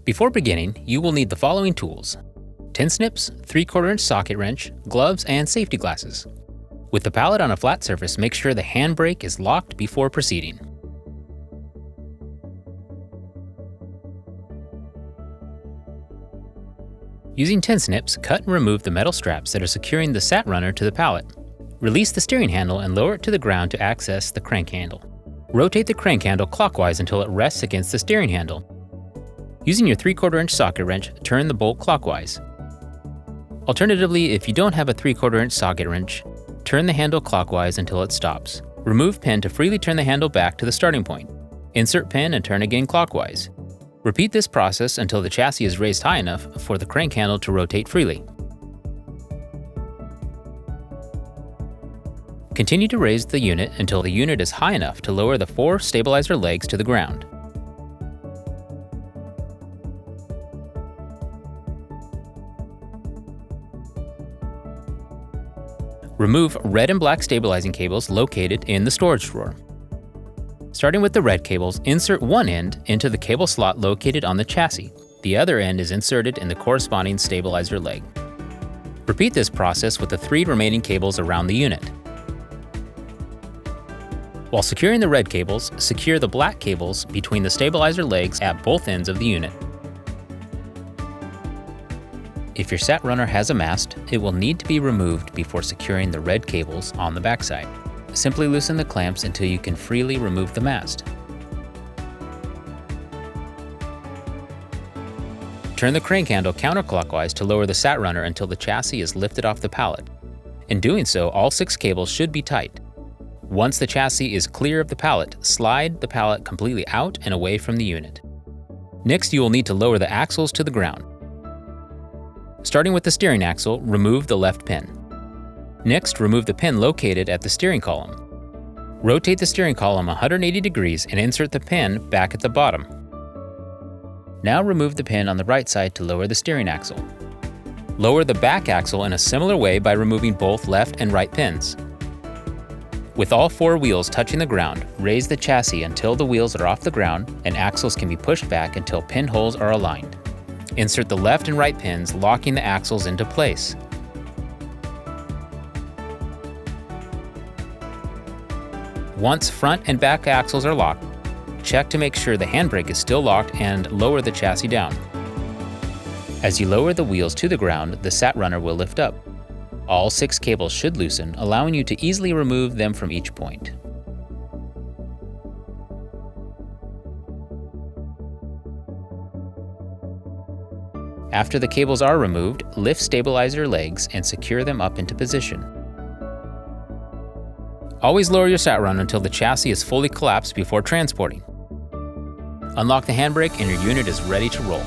Before beginning, you will need the following tools: tin snips, 3/4-inch socket wrench, gloves, and safety glasses. With the pallet on a flat surface, make sure the handbrake is locked before proceeding. Using tin snips, cut and remove the metal straps that are securing the SatRunner to the pallet. Release the steering handle and lower it to the ground to access the crank handle. Rotate the crank handle clockwise until it rests against the steering handle. Using your 3/4-inch socket wrench, turn the bolt clockwise. Alternatively, if you don't have a 3/4-inch socket wrench, turn the handle clockwise until it stops. Remove pin to freely turn the handle back to the starting point. Insert pin and turn again clockwise. Repeat this process until the chassis is raised high enough for the crank handle to rotate freely. Continue to raise the unit until the unit is high enough to lower the 4 stabilizer legs to the ground. Remove red and black stabilizing cables located in the storage drawer. Starting with the red cables, insert one end into the cable slot located on the chassis. The other end is inserted in the corresponding stabilizer leg. Repeat this process with the 3 remaining cables around the unit. While securing the red cables, secure the black cables between the stabilizer legs at both ends of the unit. If your SatRunner has a mast, it will need to be removed before securing the red cables on the backside. Simply loosen the clamps until you can freely remove the mast. Turn the crank handle counterclockwise to lower the SatRunner until the chassis is lifted off the pallet. In doing so, all 6 cables should be tight. Once the chassis is clear of the pallet, slide the pallet completely out and away from the unit. Next, you will need to lower the axles to the ground. Starting with the steering axle, remove the left pin. Next, remove the pin located at the steering column. Rotate the steering column 180 degrees and insert the pin back at the bottom. Now remove the pin on the right side to lower the steering axle. Lower the back axle in a similar way by removing both left and right pins. With all 4 wheels touching the ground, raise the chassis until the wheels are off the ground and axles can be pushed back until pin holes are aligned. Insert the left and right pins, locking the axles into place. Once front and back axles are locked, check to make sure the handbrake is still locked and lower the chassis down. As you lower the wheels to the ground, the SatRunner will lift up. All 6 cables should loosen, allowing you to easily remove them from each point. After the cables are removed, lift stabilizer legs and secure them up into position. Always lower your SatRunner until the chassis is fully collapsed before transporting. Unlock the handbrake and your unit is ready to roll.